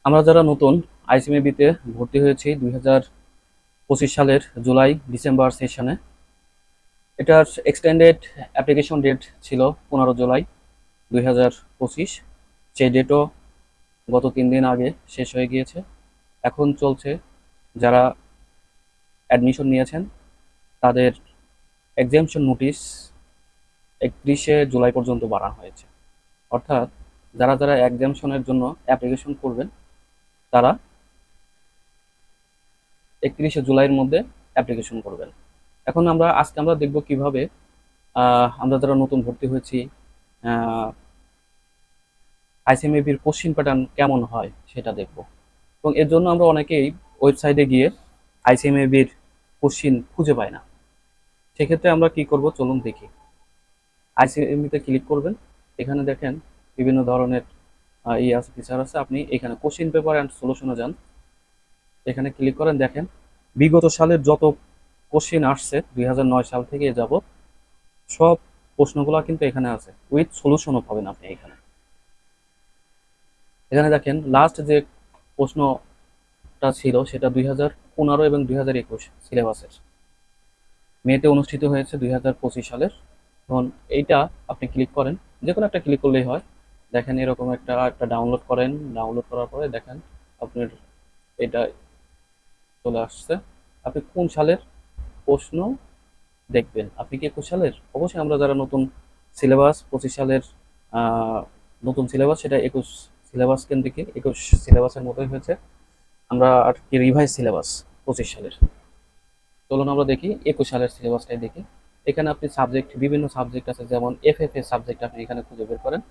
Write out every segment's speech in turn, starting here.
আমরা যারা নতুন আইসিএমএবিতে ভর্তি হয়েছি 2025 সালের জুলাই ডিসেম্বর সেশনে, এটার এক্সটেন্ডেড অ্যাপ্লিকেশন ডেট ছিল 15 জুলাই 2025। সেই ডেটও গত 3 দিন আগে শেষ হয়ে গিয়েছে। এখন চলছে, যারা অ্যাডমিশন নিয়েছেন তাদের এক্সামশন নোটিশ 31 জুলাই পর্যন্ত বাড়ানো হয়েছে। অর্থাৎ যারা যারা এক্সামশনের জন্য অ্যাপ্লিকেশন করবেন তারা 31 জুলাইয়ের মধ্যে অ্যাপ্লিকেশন করবেন। এখন আজকে আমরা দেখব কিভাবে আমরা যারা নতুন ভর্তি হয়েছি আইসিএমএবির কোশ্চিন প্যাটার্ন কেমন হয় সেটা দেখব। এবং এর জন্য আমরা অনেকেই ওয়েবসাইটে গিয়ে আইসিএমএবির কোশ্চিন খুঁজে পাই না। সেক্ষেত্রে আমরা কি করব, চলুন দেখি। আইসিএমবিতে ক্লিক করবেন। এখানে দেখেন বিভিন্ন ধরনের আছে, ফিচার আছে। আপনি এখানে কোশ্চিন পেপার অ্যান্ড সলিউশনে যান। এখানে ক্লিক করেন, দেখেন বিগত সালের যত কোশ্চিন আসছে 2009 সাল থেকে যাব সব প্রশ্নগুলো কিন্তু এখানে আছে, উইথ সলিউশনও পাবেন আপনি এখানে। এখানে দেখেন লাস্ট যে প্রশ্নটা ছিল সেটা 2015 এবং 2021 সিলেবাসের, মেতে অনুষ্ঠিত হয়েছে 2025 সালের। এখন এইটা আপনি ক্লিক করেন, যে কোনো একটা ক্লিক করলেই হয়। দেখেন এরকম একটা ডাউনলোড করেন, ডাউনলোড করার পরে দেখেন আপনার এটা চলে আসছে। আপনি কোন সালের প্রশ্ন দেখবেন, আপনি কি 21 সালের? অবশ্যই আমরা যারা নতুন সিলেবাস 25 সালের নতুন সিলেবাস, সেটা 21 সিলেবাস কেন্দ্রিক, 21 সিলেবাসের মতোই হয়েছে। আমরা আর কি রিভাইজ সিলেবাস 25 সালের। চলুন আমরা দেখি 21 সালের সিলেবাসটাই দেখি। এখানে আপনি সাবজেক্ট, বিভিন্ন সাবজেক্ট আছে, যেমন এফএফএ সাবজেক্ট আপনি এখানে খুঁজে বের করেন।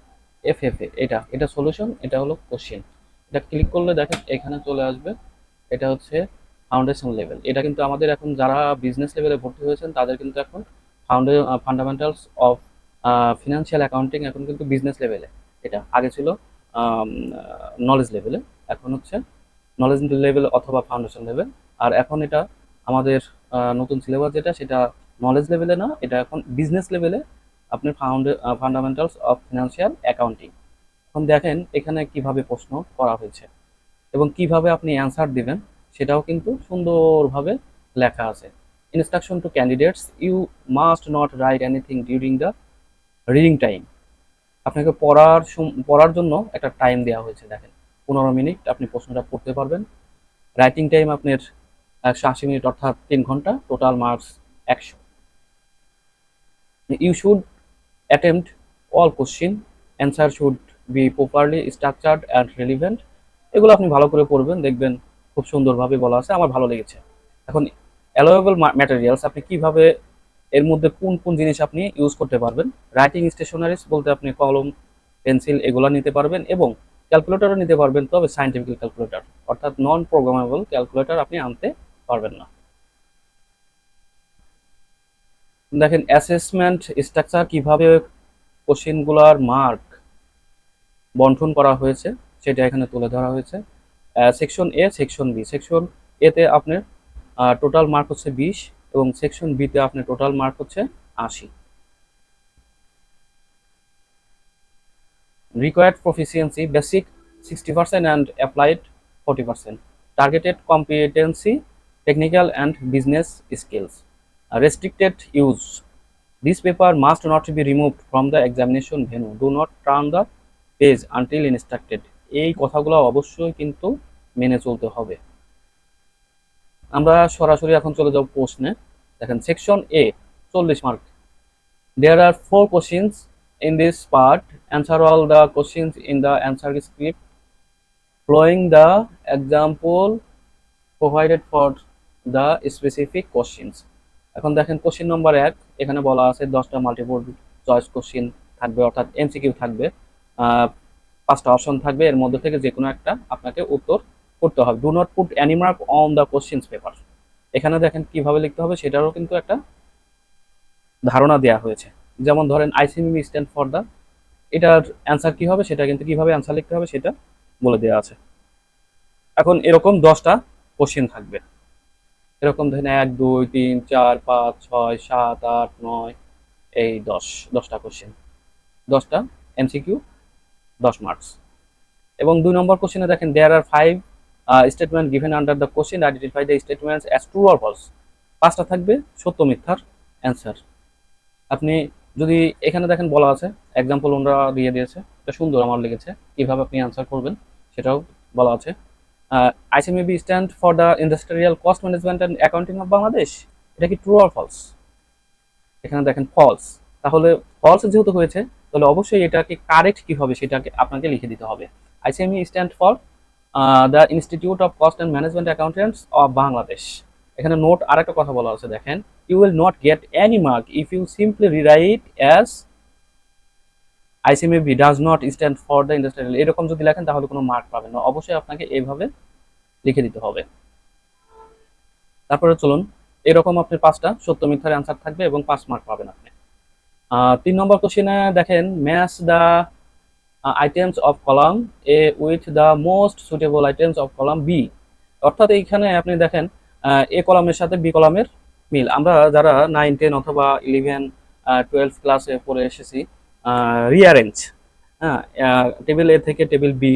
এফএফএ এটা সলিউশন, এটা হলো কোশ্চেন। এটা ক্লিক করলে দেখেন এখানে চলে আসবে। এটা হচ্ছে ফাউন্ডেশন লেভেল। এটা কিন্তু আমাদের এখন যারা বিজনেস লেভেলে ভর্তি হয়েছেন তাদের কিন্তু এখন ফান্ডামেন্টালস অফ ফিনান্সিয়াল অ্যাকাউন্টিং এখন কিন্তু বিজনেস লেভেলে। এটা আগে ছিল নলেজ লেভেলে, এখন হচ্ছে নলেজ লেভেল অথবা ফাউন্ডেশন লেভেল। আর এখন এটা আমাদের নতুন সিলেবাস যেটা, সেটা নলেজ লেভেলে না, এটা এখন বিজনেস লেভেলে। আপনি ফান্ডামেন্টালস অফ ফিনান্সিয়াল অ্যাকাউন্টিং। এখন দেখেন এখানে কিভাবে প্রশ্ন করা হয়েছে এবং কিভাবে আপনি অ্যান্সার দিবেন সেটাও কিন্তু সুন্দরভাবে লেখা আছে। Instruction to candidates: you must not write anything during the reading time. আপনাকে পড়ার জন্য একটা টাইম দেওয়া হয়েছে। দেখেন 15 মিনিট আপনি প্রশ্নটা পড়তে পারবেন। রাইটিং টাইম আপনার 180 মিনিট, অর্থাৎ 3 ঘন্টা। Total marks 100। You should attempt all question, answer should be properly structured and relevant. এগুলো আপনি ভালো করে পড়বেন, দেখবেন খুব সুন্দরভাবে বলা আছে, আমার ভালো লেগেছে। এখন অ্যালোয়েবল ম্যাটেরিয়ালস, আপনি কিভাবে এর মধ্যে কোন কোন জিনিস আপনি ইউজ করতে পারবেন। রাইটিং স্টেশনারিজ বলতে আপনি কলম, পেন্সিল এগুলো নিতে পারবেন এবং ক্যালকুলেটরও নিতে পারবেন, তবে সাইন্টিফিক ক্যালকুলেটর, অর্থাৎ নন প্রোগ্রামেবল ক্যালকুলেটর আপনি আনতে পারবেন না। দেখেন অ্যাসেসমেন্ট স্ট্রাকচার, কিভাবে কোশ্চেনগুলোর মার্ক বন্টন করা হয়েছে সেটা এখানে তুলে ধরা হয়েছে। সেকশন এ, সেকশন বি। সেকশন এতে আপনার টোটাল মার্ক হচ্ছে 20 এবং সেকশন বিতে আপনার টোটাল মার্ক হচ্ছে 80। Required proficiency: basic 60% and applied 40%. Targeted competency: technical and business skills. Restricted use: this paper must not be removed from the examination venue. Do not turn the page until instructed. এই কথাগুলো অবশ্যই কিন্তু মেনে চলতে হবে। আমরা সরাসরি এখন চলে যাব প্রশ্নে। দেখেন section A 40 mark. There are 4 questions in this part. Answer all the questions in the answer script following the example provided for the specific questions. এখন দেখেন কোশ্চেন নম্বর 1, এখানে বলা আছে 10টা মাল্টিপল চয়েস কোশ্চেন থাকবে, অর্থাৎ এমসিকিউ থাকবে। 5টা অপশন থাকবে, এর মধ্যে থেকে যে কোনো একটা আপনাকে উত্তর করতে হবে। Do not put any mark on the questions paper. এখানে দেখেন কিভাবে লিখতে হবে সেটারও কিন্তু একটা ধারণা দেওয়া হয়েছে। যেমন ধরেন আইসিএমবি স্ট্যান্ড ফর দ্য, এটার অ্যান্সার কি হবে সেটা কিন্তু কিভাবে অ্যান্সার লিখতে হবে সেটা বলে দেওয়া আছে। এখন এরকম 10টা কোশ্চেন থাকবে, এরকম ধরেন 1 2 3 4 5 6 7 8 9, এই 10টা কোশ্চেন, 10টা এমসিকিউ, 10 মার্কস। এবং 2 নম্বর কোশ্চেনে দেখেন there are 5 statement given under the question, identify the statements as true or false. 5টা থাকবে সত্য মিথ্যার অ্যান্সার। আপনি যদি এখানে দেখেন বলা আছে, এক্সাম্পল ওনারা দিয়ে দিয়েছে, এটা সুন্দর আমার লেগেছে, কিভাবে আপনি অ্যান্সার করবেন সেটাও বলা আছে। ICMB stand for the industrial cost management and accounting of Bangladesh. এটা কি ট্রু অর ফলস? এখানে দেখেন ফলস। তাহলে ফলস যেহেতু হয়েছে, তাহলে অবশ্যই এটাকে কারেক্ট কি হবে সেটাকে আপনাকে লিখে দিতে হবে। ICME stand for the institute of cost and management accountants of Bangladesh. এখানে নোট আরেকটা কথা বলা আছে, দেখেন you will not get any mark if you simply rewrite as ICMB does not stand for the industrial. এরকম যদি লেখেন তাহলে কোনো মার্ক পাবেন না, অবশ্যই আপনাকে এইভাবে লিখে দিতে হবে। তারপরে চলুন, এরকম আপনি 5টা সত্য মিথ্যার অ্যান্সার থাকবে এবং 5 মার্ক পাবেন আপনি। 3 নম্বর কোশ্চেনে দেখেন match the items of column A with the most suitable items of column B. অর্থাৎ এইখানে আপনি দেখেন এ কলামের সাথে বি কলামের মিল। আমরা যারা 9, 10 অথবা 11, 12 ক্লাসে পড়ে এসেছি রিয়ারেঞ্জ, হ্যাঁ, টেবিল এ থেকে টেবিল বি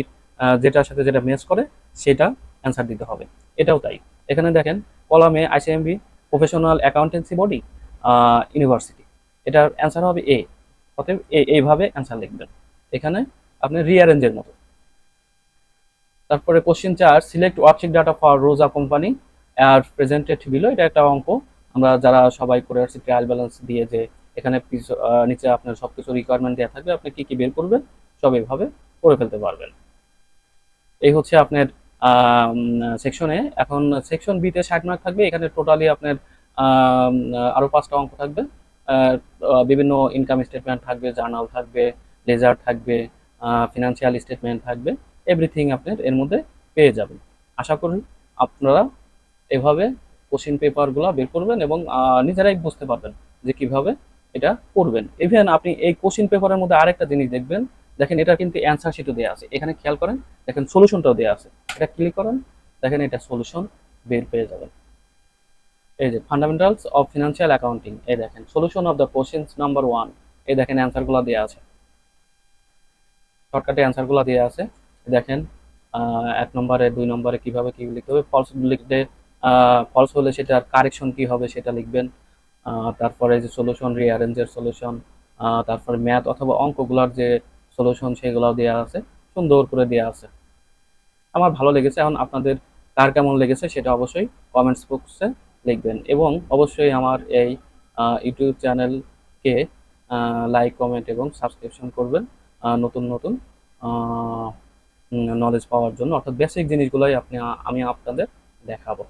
যেটার সাথে যেটা ম্যাচ করে সেটা অ্যান্সার দিতে হবে। এটাও তাই। এখানে দেখেন কলামে আইসিএমবি প্রফেশনাল অ্যাকাউন্টেন্সি বডি ইউনিভার্সিটি, এটার অ্যান্সার হবে এ। অতএব এইভাবে অ্যান্সার লিখবেন এখানে আপনি রিয়ারেঞ্জের মতো। তারপরে question 4, select worksheet data for রোজা কোম্পানি আর প্রেজেন্টেড বিলো। এটা একটা অঙ্ক আমরা যারা সবাই করে আসছি ট্রায়াল ব্যালেন্স দিয়ে, যে এখানে নিচে আপনার সবকিছু রিকোয়ারমেন্ট দেওয়া থাকবে, আপনি কি কি বের করবেন সব এইভাবে করে ফেলতে পারবেন। এই হচ্ছে আপনার সেকশনে। এখন সেকশন বিতে 60 মার্ক থাকবে। এখানে টোটালি আপনার আরো 5টা অঙ্ক থাকবে। বিভিন্ন ইনকাম স্টেটমেন্ট থাকবে, জার্নাল থাকবে, লেজার থাকবে, ফিনান্সিয়াল স্টেটমেন্ট থাকবে, এভরিথিং আপনার এর মধ্যে পেয়ে যাবেন। আশা করি আপনারা এভাবে কোশ্চিন পেপারগুলো বের করবেন এবং নিজেরাই বুঝতে পারবেন যে কিভাবে এটা করবেন। ইভেন আপনি এই কোশ্চিন পেপারের মধ্যে আরেকটা জিনিস দেখবেন, দেখেন এটা কিন্তু অ্যান্সার শিটও দেওয়া আছে, এখানে খেয়াল করেন, দেখেন সলিউশনটাও দেওয়া আছে, এটা ক্লিক করেন, দেখেন এটা সলিউশন বের পেয়ে যাবেন। এই যে ফান্ডামেন্টালস অফ ফিনান্সিয়াল অ্যাকাউন্টিং, এই দেখেন solution of the questions number 1, এই দেখেন অ্যান্সারগুলো দেওয়া আছে, শর্টকাটে অ্যান্সারগুলো দেওয়া আছে। দেখেন 1 নম্বরে 2 নম্বরে কিভাবে কি লিখতে হবে, ফলস লিখতে ফলস হলে সেটার কারেকশন কি হবে সেটা লিখবেন। তারপরে যে সলিউশন, রিঅ্যারেঞ্জের সলিউশন, তারপরে ম্যাথ অথবা অঙ্কগুলোর যে সলিউশন সেগুলোও দেওয়া আছে, সুন্দর করে দেওয়া আছে। আমার ভালো লেগেছে। এখন আপনাদের কার কেমন লেগেছে সেটা অবশ্যই কমেন্টস বক্সে লিখবেন এবং অবশ্যই আমার এই ইউটিউব চ্যানেলকে লাইক, কমেন্ট এবং সাবস্ক্রিপশন করবেন নতুন নতুন নলেজ পাওয়ার জন্য, অর্থাৎ বেসিক জিনিসগুলোই আমি আপনাদের দেখাবো।